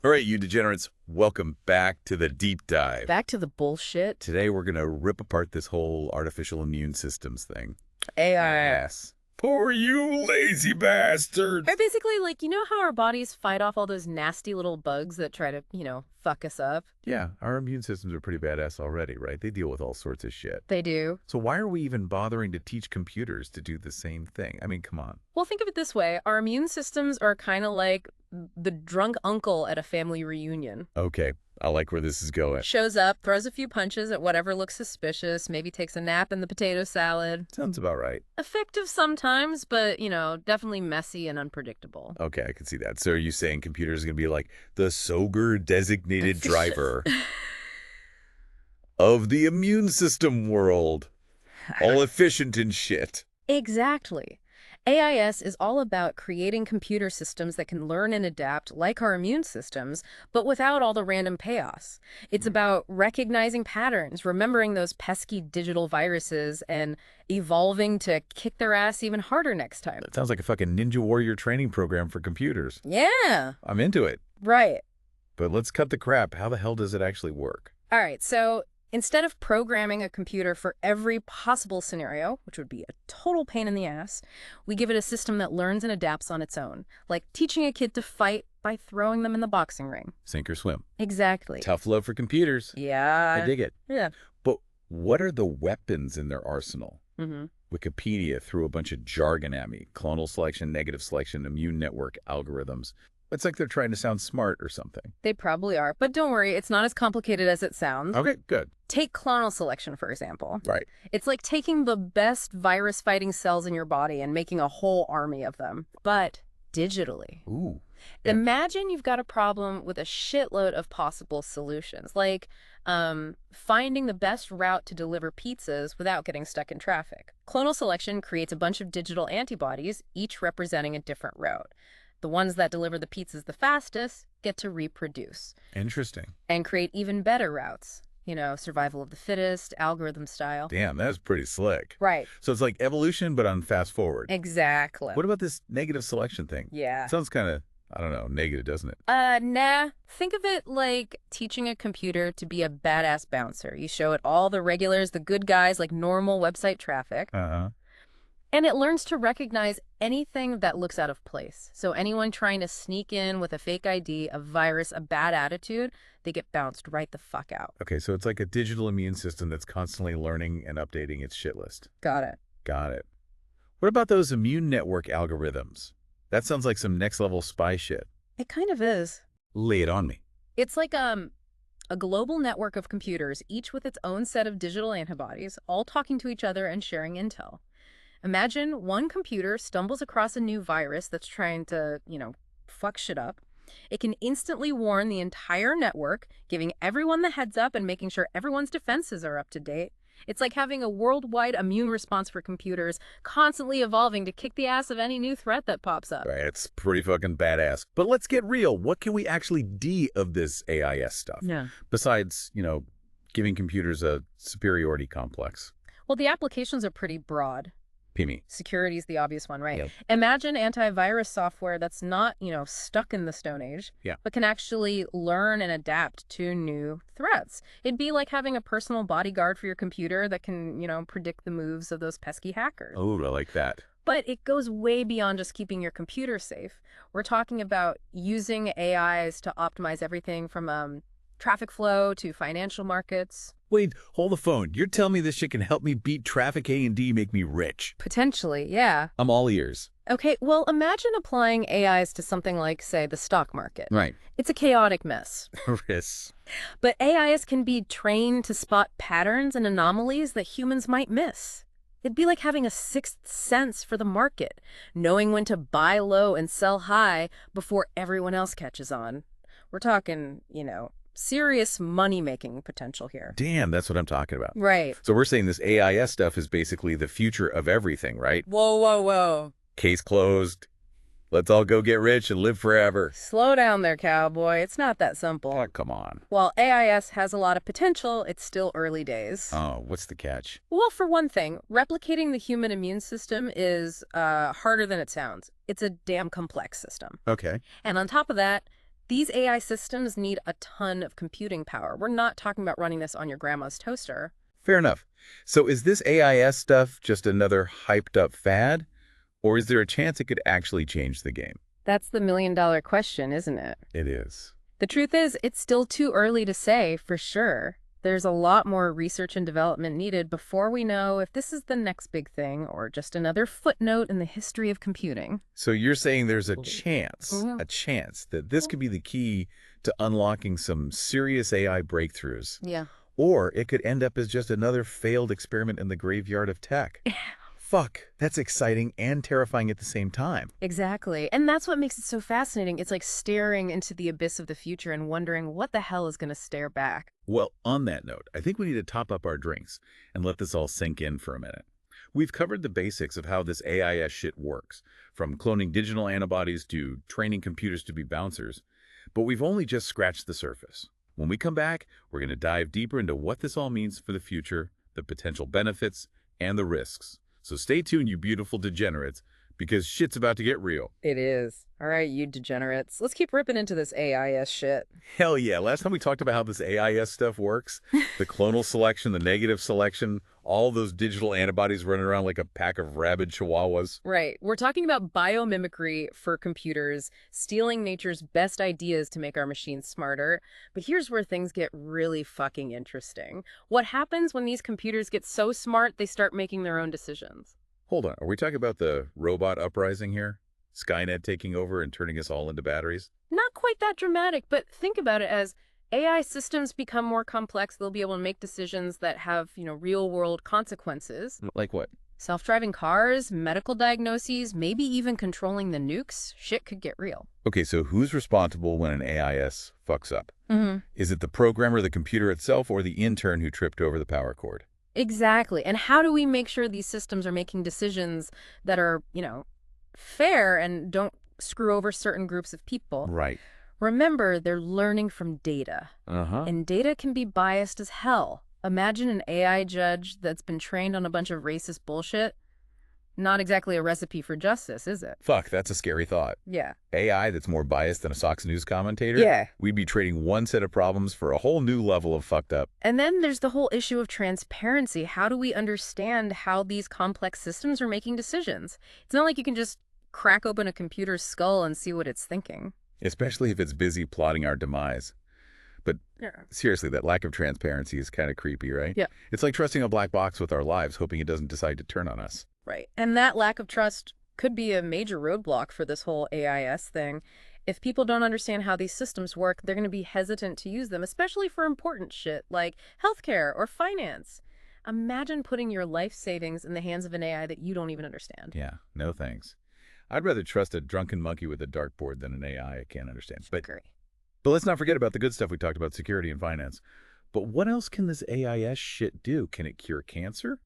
All right, you degenerates, welcome back to the deep dive. Back to the bullshit. Today we're going to rip apart this whole artificial immune systems thing. AIS. Poor you, lazy bastard. Or basically, like, you know how our bodies fight off all those nasty little bugs that try to, fuck us up? Yeah, our immune systems are pretty badass already, right? They deal with all sorts of shit. They do. So why are we even bothering to teach computers to do the same thing? I mean, come on. Well, think of it this way. Our immune systems are kind of like the drunk uncle at a family reunion. Okay, I like where this is going. Shows up, throws a few punches at whatever looks suspicious, maybe takes a nap in the potato salad. Sounds about right. Effective sometimes, but, definitely messy and unpredictable. Okay, I can see that. So are you saying computers are going to be like the Soger-designated driver of the immune system world? All efficient and shit. Exactly. AIS is all about creating computer systems that can learn and adapt like our immune systems, but without all the random chaos. It's about recognizing patterns, remembering those pesky digital viruses, and evolving to kick their ass even harder next time. That sounds like a fucking Ninja Warrior training program for computers. Yeah. I'm into it. Right. But let's cut the crap. How the hell does it actually work? All right, so instead of programming a computer for every possible scenario, which would be a total pain in the ass, we give it a system that learns and adapts on its own, like teaching a kid to fight by throwing them in the boxing ring. Sink or swim. Exactly. Tough love for computers. Yeah. I dig it. Yeah. But what are the weapons in their arsenal? Mm-hmm. Wikipedia threw a bunch of jargon at me. Clonal selection, negative selection, immune network algorithms. It's like they're trying to sound smart or something. They probably are. But don't worry, it's not as complicated as it sounds. Okay, good. Take clonal selection, for example. Right. It's like taking the best virus-fighting cells in your body and making a whole army of them, but digitally. Ooh. Imagine you've got a problem with a shitload of possible solutions, like finding the best route to deliver pizzas without getting stuck in traffic. Clonal selection creates a bunch of digital antibodies, each representing a different route. The ones that deliver the pizzas the fastest get to reproduce. Interesting. And create even better routes. Survival of the fittest, algorithm style. Damn, that's pretty slick. Right. So it's like evolution, but on fast forward. Exactly. What about this negative selection thing? Yeah. Sounds kind of, I don't know, negative, doesn't it? Nah. Think of it like teaching a computer to be a badass bouncer. You show it all the regulars, the good guys, like normal website traffic. Uh-huh. And it learns to recognize anything that looks out of place. So anyone trying to sneak in with a fake ID, a virus, a bad attitude, they get bounced right the fuck out. Okay, so it's like a digital immune system that's constantly learning and updating its shit list. Got it. Got it. What about those immune network algorithms? That sounds like some next-level spy shit. It kind of is. Lay it on me. It's like a global network of computers, each with its own set of digital antibodies, all talking to each other and sharing intel. Imagine one computer stumbles across a new virus that's trying to, fuck shit up. It can instantly warn the entire network, giving everyone the heads up and making sure everyone's defenses are up to date. It's like having a worldwide immune response for computers, constantly evolving to kick the ass of any new threat that pops up. Right, it's pretty fucking badass. But let's get real. What can we actually do of this AIS stuff? Yeah. Besides, giving computers a superiority complex. Well, the applications are pretty broad. PIMI. Security is the obvious one, right? Yep. Imagine antivirus software that's not, stuck in the Stone Age, but can actually learn and adapt to new threats. It'd be like having a personal bodyguard for your computer that can, predict the moves of those pesky hackers. Oh, I like that. But it goes way beyond just keeping your computer safe. We're talking about using AIs to optimize everything from traffic flow to financial markets. Wait, hold the phone. You're telling me this shit can help me beat traffic A&D, make me rich? Potentially, yeah. I'm all ears. Okay, well, imagine applying AIs to something like, say, the stock market. Right. It's a chaotic mess. Yes. But AIs can be trained to spot patterns and anomalies that humans might miss. It'd be like having a sixth sense for the market, knowing when to buy low and sell high before everyone else catches on. We're talking, serious money-making potential here. Damn, that's what I'm talking about. Right. So we're saying this AIS stuff is basically the future of everything, right? Whoa. Case closed. Let's all go get rich and live forever. Slow down there, cowboy. It's not that simple. Oh, come on. While AIS has a lot of potential, it's still early days. Oh, what's the catch? Well, for one thing, replicating the human immune system is harder than it sounds. It's a damn complex system. Okay. And on top of that, These AI systems need a ton of computing power. We're not talking about running this on your grandma's toaster. Fair enough. So is this AIS stuff just another hyped-up fad, or is there a chance it could actually change the game? That's the million-dollar question, isn't it? It is. The truth is, it's still too early to say for sure. There's a lot more research and development needed before we know if this is the next big thing or just another footnote in the history of computing. So you're saying there's a Mhm. chance that this could be the key to unlocking some serious AI breakthroughs. Yeah. Or it could end up as just another failed experiment in the graveyard of tech. Fuck, that's exciting and terrifying at the same time. Exactly. And that's what makes it so fascinating. It's like staring into the abyss of the future and wondering what the hell is going to stare back. Well, on that note, I think we need to top up our drinks and let this all sink in for a minute. We've covered the basics of how this AIS shit works, from cloning digital antibodies to training computers to be bouncers, but we've only just scratched the surface. When we come back, we're going to dive deeper into what this all means for the future, the potential benefits, and the risks. So stay tuned, you beautiful degenerates, because shit's about to get real. It is. All right, you degenerates. Let's keep ripping into this AIS shit. Hell yeah. Last time we talked about how this AIS stuff works, the clonal selection, the negative selection, all those digital antibodies running around like a pack of rabid chihuahuas. Right. We're talking about biomimicry for computers, stealing nature's best ideas to make our machines smarter. But here's where things get really fucking interesting. What happens when these computers get so smart they start making their own decisions? Hold on. Are we talking about the robot uprising here? Skynet taking over and turning us all into batteries? Not quite that dramatic, but think about it as AI systems become more complex. They'll be able to make decisions that have, real-world consequences. Like what? Self-driving cars, medical diagnoses, maybe even controlling the nukes. Shit could get real. Okay, so who's responsible when an AIS fucks up? Mm-hmm. Is it the programmer, the computer itself, or the intern who tripped over the power cord? Exactly. And how do we make sure these systems are making decisions that are, fair and don't screw over certain groups of people? Right. Remember, they're learning from data. Uh-huh. And data can be biased as hell. Imagine an AI judge that's been trained on a bunch of racist bullshit. Not exactly a recipe for justice, is it? Fuck, that's a scary thought. Yeah. AI that's more biased than a Fox News commentator? Yeah. We'd be trading one set of problems for a whole new level of fucked up. And then there's the whole issue of transparency. How do we understand how these complex systems are making decisions? It's not like you can just crack open a computer's skull and see what it's thinking. Especially if it's busy plotting our demise. But seriously, that lack of transparency is kind of creepy, right? Yeah. It's like trusting a black box with our lives, hoping it doesn't decide to turn on us. Right. And that lack of trust could be a major roadblock for this whole AIS thing. If people don't understand how these systems work, they're going to be hesitant to use them, especially for important shit like healthcare or finance. Imagine putting your life savings in the hands of an AI that you don't even understand. Yeah, no thanks. I'd rather trust a drunken monkey with a dartboard than an AI I can't understand. But let's not forget about the good stuff we talked about, security and finance. But what else can this AIS shit do? Can it cure cancer?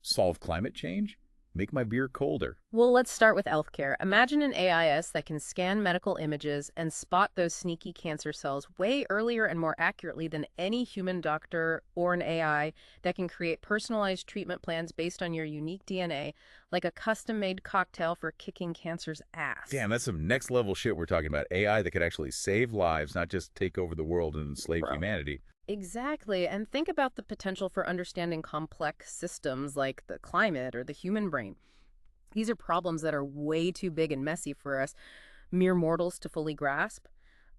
Solve climate change? Make my beer colder? Well, let's start with healthcare. Imagine an AIS that can scan medical images and spot those sneaky cancer cells way earlier and more accurately than any human doctor or an AI that can create personalized treatment plans based on your unique DNA, like a custom-made cocktail for kicking cancer's ass. Damn, that's some next level shit we're talking about. AI that could actually save lives, not just take over the world and enslave humanity. Exactly. And think about the potential for understanding complex systems like the climate or the human brain. These are problems that are way too big and messy for us mere mortals to fully grasp.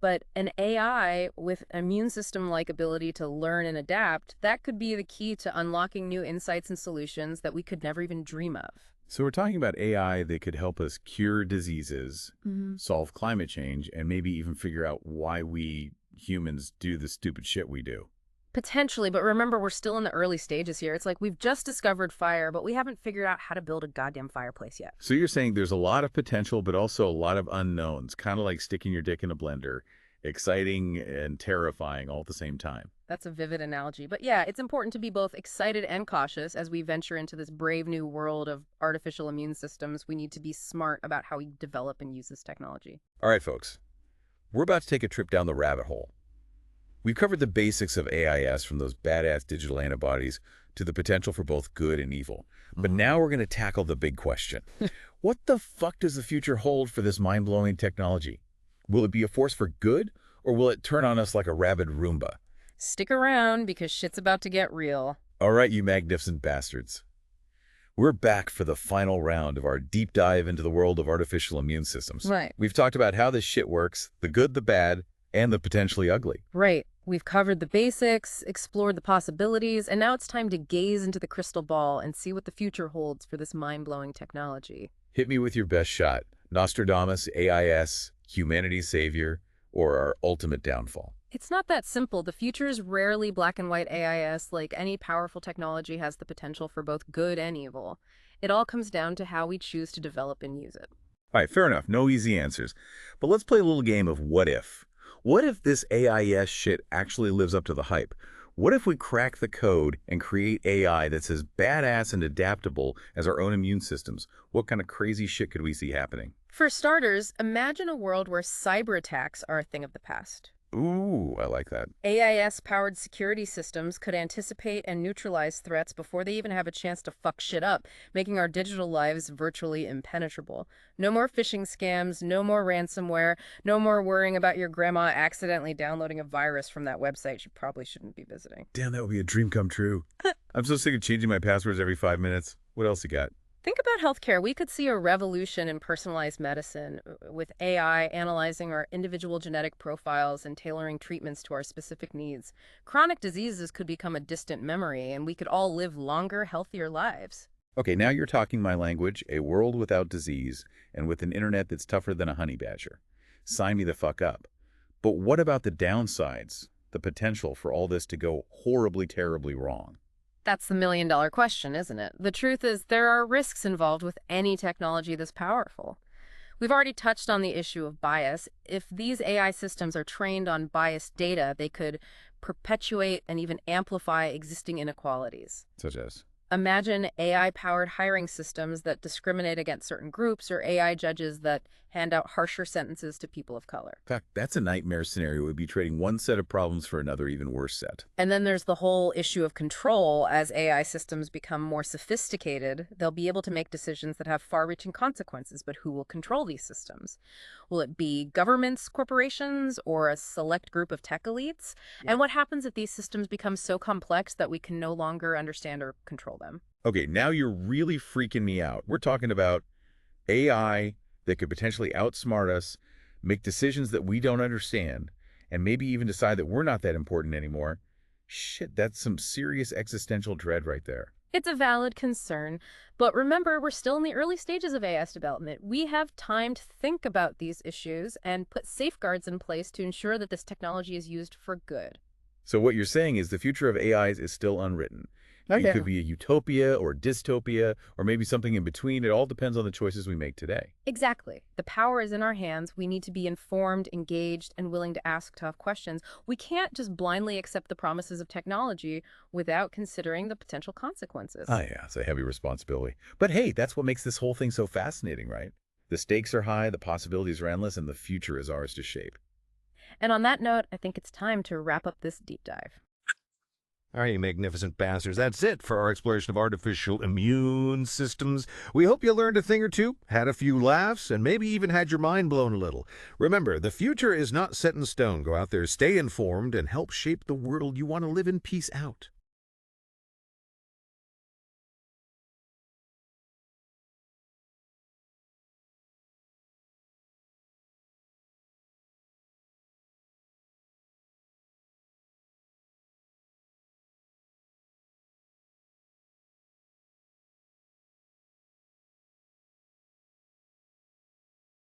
But an AI with immune system-like ability to learn and adapt, that could be the key to unlocking new insights and solutions that we could never even dream of. So we're talking about AI that could help us cure diseases, Mm-hmm. solve climate change, and maybe even figure out why we humans do the stupid shit we do. Potentially, but remember, we're still in the early stages here. It's like we've just discovered fire, but we haven't figured out how to build a goddamn fireplace yet. So you're saying there's a lot of potential, but also a lot of unknowns, kind of like sticking your dick in a blender, exciting and terrifying all at the same time. That's a vivid analogy. But yeah, it's important to be both excited and cautious as we venture into this brave new world of artificial immune systems. We need to be smart about how we develop and use this technology. All right, folks. We're about to take a trip down the rabbit hole. We've covered the basics of AIS, from those badass digital antibodies to the potential for both good and evil. But now we're going to tackle the big question. What the fuck does the future hold for this mind-blowing technology? Will it be a force for good Or will it turn on us like a rabid Roomba? Stick around because shit's about to get real. All right, you magnificent bastards. We're back for the final round of our deep dive into the world of artificial immune systems. Right. We've talked about how this shit works, the good, the bad, and the potentially ugly. Right. We've covered the basics, explored the possibilities, and now it's time to gaze into the crystal ball and see what the future holds for this mind-blowing technology. Hit me with your best shot. Nostradamus, AIS, humanity's savior, or our ultimate downfall. It's not that simple. The future is rarely black and white AIS. Like any powerful technology has the potential for both good and evil. It all comes down to how we choose to develop and use it. All right, fair enough. No easy answers. But let's play a little game of what if. What if this AIS shit actually lives up to the hype? What if we crack the code and create AI that's as badass and adaptable as our own immune systems? What kind of crazy shit could we see happening? For starters, imagine a world where cyber attacks are a thing of the past. Ooh, I like that. AIS-powered security systems could anticipate and neutralize threats before they even have a chance to fuck shit up, making our digital lives virtually impenetrable. No more phishing scams, no more ransomware, no more worrying about your grandma accidentally downloading a virus from that website she probably shouldn't be visiting. Damn, that would be a dream come true. I'm so sick of changing my passwords every 5 minutes. What else you got? Think about healthcare. We could see a revolution in personalized medicine with AI analyzing our individual genetic profiles and tailoring treatments to our specific needs. Chronic diseases could become a distant memory, and we could all live longer, healthier lives. Okay, now you're talking my language, a world without disease, and with an internet that's tougher than a honey badger. Sign me the fuck up. But what about the downsides, the potential for all this to go horribly, terribly wrong? That's the million-dollar question, isn't it? The truth is there are risks involved with any technology this powerful. We've already touched on the issue of bias. If these AI systems are trained on biased data, they could perpetuate and even amplify existing inequalities. Such as? Imagine AI-powered hiring systems that discriminate against certain groups or AI judges that hand out harsher sentences to people of color. In fact, that's a nightmare scenario. We'd be trading one set of problems for another even worse set. And then there's the whole issue of control. As AI systems become more sophisticated, they'll be able to make decisions that have far-reaching consequences, but who will control these systems? Will it be governments, corporations, or a select group of tech elites? Yeah. And what happens if these systems become so complex that we can no longer understand or control them? Okay, now you're really freaking me out. We're talking about AI that could potentially outsmart us, make decisions that we don't understand, and maybe even decide that we're not that important anymore. Shit, that's some serious existential dread right there. It's a valid concern, but remember, we're still in the early stages of AIS development. We have time to think about these issues and put safeguards in place to ensure that this technology is used for good. So what you're saying is the future of AIs is still unwritten. It could be a utopia or dystopia or maybe something in between. It all depends on the choices we make today. Exactly. The power is in our hands. We need to be informed, engaged, and willing to ask tough questions. We can't just blindly accept the promises of technology without considering the potential consequences. Ah, yeah, it's a heavy responsibility. But hey, that's what makes this whole thing so fascinating, right? The stakes are high, the possibilities are endless, and the future is ours to shape. And on that note, I think it's time to wrap up this deep dive. All right, you magnificent bastards. That's it for our exploration of artificial immune systems. We hope you learned a thing or two, had a few laughs, and maybe even had your mind blown a little. Remember, the future is not set in stone. Go out there, stay informed, and help shape the world you want to live in. Peace out.